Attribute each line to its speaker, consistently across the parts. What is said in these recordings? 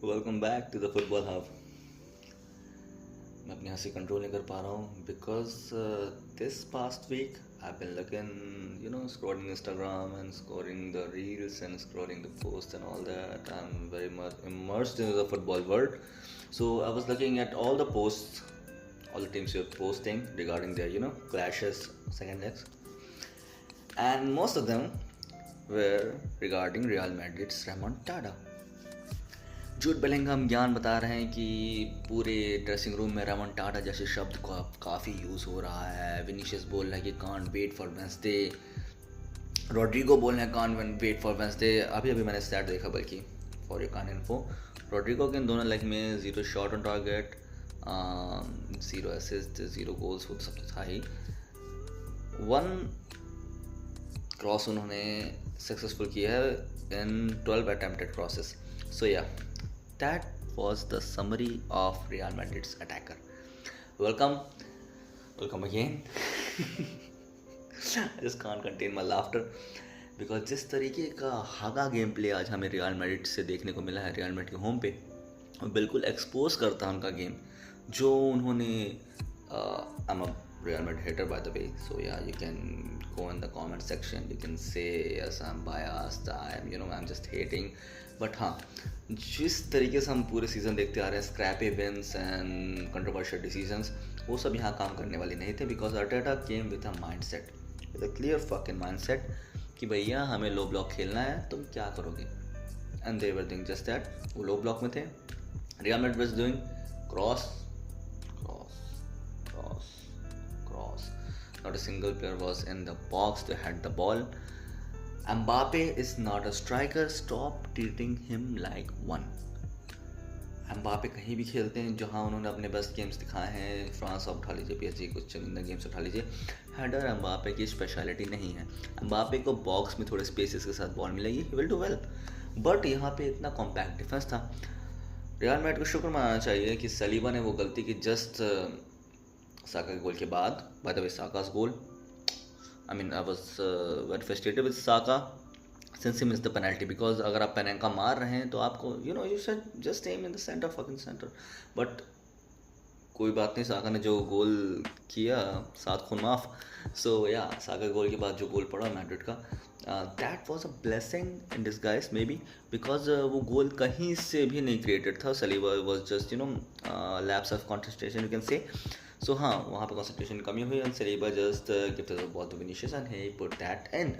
Speaker 1: Welcome back to the football hub. मैं अपनी हंसी कंट्रोल नहीं कर पा रहा हूँ because this past week I been looking scrolling Instagram and scrolling the reels and scrolling the posts and all that. I'm very much immersed into the football world, so I was looking at all the posts, all the teams were posting regarding their clashes, second legs, and most of them were regarding Real Madrid's remontada. Jude Bellingham ज्ञान बता रहे हैं कि पूरे dressing room में रेमोंटाडा जैसे शब्द को अब काफ़ी यूज़ हो रहा है। विनीशियस बोल रहे हैं कि can't wait for Wednesday, Rodrigo बोल रहे हैं कांट वेट फॉर वेंसडे। अभी मैंने स्टैट देखा, बल्कि for your kind info, Rodrigo के इन दोनों लेग में 0 shot on target, 0 assist, 0 goals, वो सब तो था ही। 1 क्रॉस उन्होंने सक्सेसफुल किया है इन 12 अटेम्प्टेड क्रॉसेस। सो या, that was the summary of Real Madrid's attacker. Welcome again. I just can't contain my laughter because जिस तरीके का हागा गेम प्ले आज हमें रियल मैड्रिड से देखने को मिला है रियल मैड्रिड के होम पे, बिल्कुल एक्सपोज करता है उनका गेम जो उन्होंने I'm a Real Madrid hater by the way, so yeah, you can go in the comment section, you can say yes I'm biased, I'm just hating, but हाँ, जिस तरीके से हम पूरे सीज़न देखते आ रहे हैं, scrappy wins and controversial decisions, वो सब यहाँ काम करने वाले नहीं थे because Arteta came with a mindset, with a clear fucking mindset कि भैया हमें लो ब्लॉक खेलना है, तुम क्या करोगे? And they were doing just that. वो लो ब्लॉक में थे। Real Madrid was doing cross, not a single player was in the box to head the ball. Mbappe is not a striker, stop treating him like one. Mbappe कहीं भी खेलते हैं जहां उन्होंने अपने बेस्ट गेम्स दिखाए हैं, फ्रांस आप उठा लीजिए, PSG कुछ चंद गेम्स उठा लीजिए, हेडर Mbappe की स्पेशलिटी नहीं है। Mbappe को बॉक्स में थोड़े स्पेसेस के साथ बॉल मिलेगी, he will do well, but यहाँ पे इतना कॉम्पैक्ट डिफेंस था। रियल मैड्रिड को शुक्र मनाना चाहिए कि सलीबा ने वो गलती की जस्ट साका के गोल के बाद। By the way, Saka's goal, I mean I was very frustrated with Saka since he missed the penalty, because अगर आप पेनल्टी मार रहे हैं तो आपको you should just aim in the center, fucking center, but कोई बात नहीं, साका ने जो गोल किया, 7 खून माफ। सो या, साका गोल के बाद जो गोल पड़ा मैड्रिड का, that was a blessing in disguise maybe, because वो गोल कहीं से भी नहीं क्रिएटेड था। Saliba was just lapse of concentration you can say. So हाँ, वहाँ पे कंसंट्रेशन कमी हुई and Saliba just gifted the ball to Vinicius and he put that in.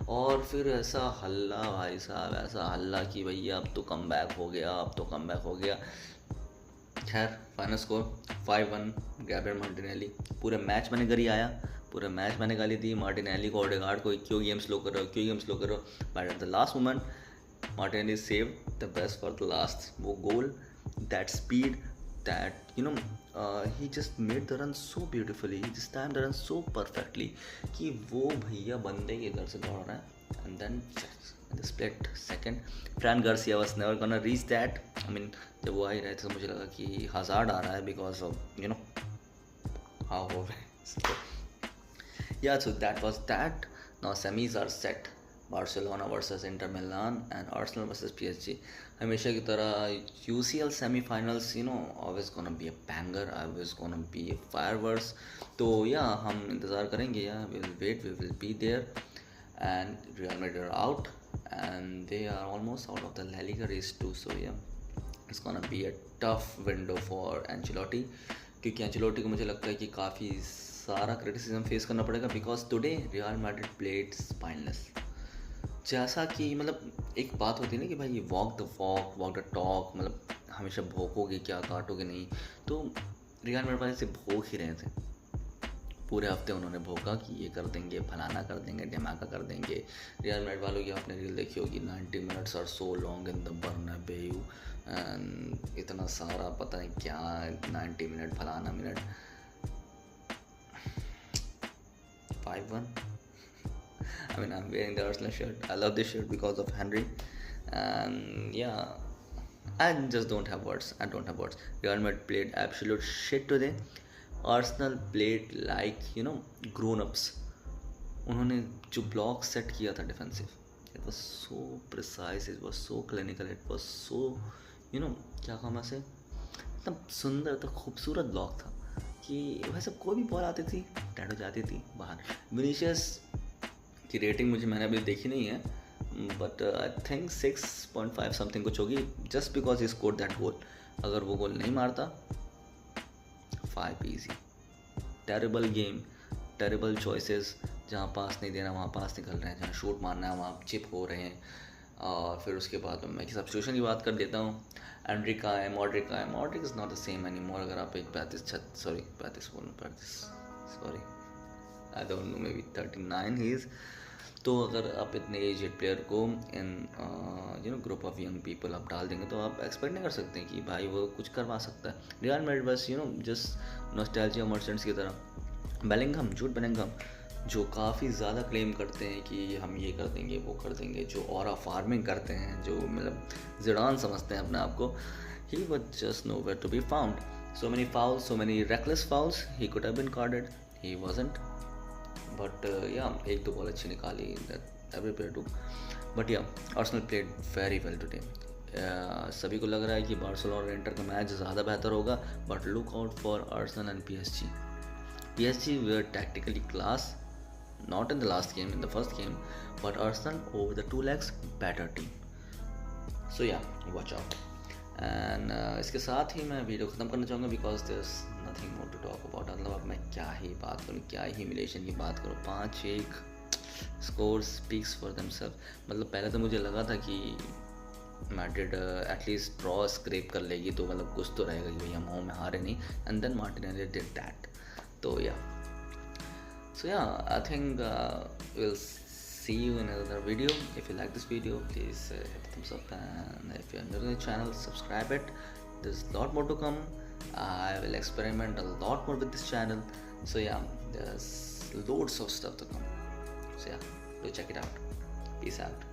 Speaker 1: और फिर ऐसा हल्ला भाई साहब, ऐसा हल्ला कि भैया अब तो कम बैक हो गया, अब तो कम बैक हो गया। खैर, फाइनल स्कोर 5-1 गैब्रियल मार्टिनेली। पूरे मैच मैंने गरी आया, पूरे मैच मैंने गाली दी मार्टिनेली को, ओडेगार्ड को, क्यों गेम स्लो कर रहे हो, क्यों गेम स्लो कर रहे हो, but at the last moment Martinelli save the best for the last. वो goal, that speed, that he just made the run so beautifully, he just timed the run so perfectly कि वो भैया बंदे के इधर से दौड़ रहा है and then in the split second Fran Garcia was never gonna reach that. I mean, जब वो आ ही रहे थे तो मुझे लगा कि हज़ार्ड आ रहा है because of how हो रहा है। Yeah, so that was that. Now semis are set. Barcelona versus Inter Milan and Arsenal versus PSG। हमेशा की तरह UCL semifinals always gonna be a banger, always gonna be a fireworks। तो या, हम इंतज़ार करेंगे, या we will wait, we will be there, and Real Madrid are out and they are almost out of the La Liga race too, so yeah, it's gonna be a tough window for Ancelotti, क्योंकि Ancelotti को मुझे लगता है कि काफ़ी सारा criticism face करना पड़ेगा because today real Madrid played spineless. जैसा कि एक बात होती है ना कि भाई वॉक द टॉक, हमेशा भोंकोगे क्या, काटोगे नहीं। तो रियल मैड्रिड वाले से भोंक ही रहे थे पूरे हफ्ते। उन्होंने भोंका कि ये कर देंगे, फलाना कर देंगे, धमाका कर देंगे। रियल मैड्रिड वालों की आपने रील देखी होगी, 90 minutes are so long in the Bernabeu, and इतना सारा पता नहीं क्या 90 मिनट, फलाना minute. 5-1। I mean, I'm wearing the Arsenal shirt. I love this shirt because of Henry. And yeah, I just don't have words. Real Madrid played absolute shit today. Arsenal played like, grown-ups. उन्होंने जो block set किया था defensive, it was so precise, it was so clinical, it was so you know क्या कहा मैं से, एकदम सुंदर तो खूबसूरत ब्लॉक था कि भाई साहब कोई भी बॉल आती थी डेड हो जाती थी बाहर। विनीशियस की रेटिंग मैंने अभी देखी नहीं है, बट आई थिंक 6.5 समथिंग कुछ होगी, just because he score that goal. अगर वो गोल नहीं मारता 5 easy. Terrible game, terrible choices, जहाँ पास नहीं देना वहाँ पास निकल रहे हैं, जहाँ शूट मारना है वहाँ चिप हो रहे हैं। और फिर उसके बाद मैं सब्स्टिट्यूशन की बात कर देता हूँ। एंड्रिक का है, मॉड्रिक का है। Modric is not the same any more. अगर आप एक 35 sorry I don't know, may be 39 he is. तो अगर आप इतने एजेड प्लेयर को इन ग्रुप ऑफ यंग पीपल आप डाल देंगे तो आप एक्सपेक्ट नहीं कर सकते कि भाई वो कुछ करवा सकता है। रियल मैड्रिड बस जस्ट नॉस्टैल्जिया मर्चेंट्स की तरह। बेलिंगहम, जूड बेलिंगहम, जो काफ़ी ज़्यादा क्लेम करते हैं कि हम ये कर देंगे वो कर देंगे, जो ऑरा फार्मिंग करते हैं, जो ज़िडान समझते हैं अपने आप को, he was just nowhere to be found. So many fouls, so many reckless fouls, he could have been carded, he wasn't. But yeah एक दो बॉल अच्छी निकाली, that every player too. But yeah Arsenal played very well today. सभी को लग रहा है कि बार्सिलोना और इंटर का मैच ज़्यादा बेहतर होगा, but look out for Arsenal and PSG were tactically class, not in the last game, in the first game, but Arsenal over the 2 legs better team. So yeah, watch out. And इसके साथ ही मैं video ख़त्म करना चाहूँगा, because there is nothing more to talk about. मतलब अब मैं क्या ही बात करूँ, क्या ही ह्यूमिलिएशन की बात करूँ। 5-1 स्कोर स्पीक्स फॉर देमसेल्फ। मतलब पहले तो मुझे लगा था कि मैड्रिड एटलीस्ट ड्रॉ स्क्रैप कर लेगी, तो मतलब कुछ तो रहेगा कि भाई हम होम में हारे नहीं। And then Martinelli did that. So yeah, I think we'll see you in another video. If you like this video, please hit the thumbs up, and if you're new to the channel, subscribe it. There's a lot more to come. I will experiment a lot more with this channel. So yeah, there's loads of stuff to come. So yeah, do check it out. Peace out.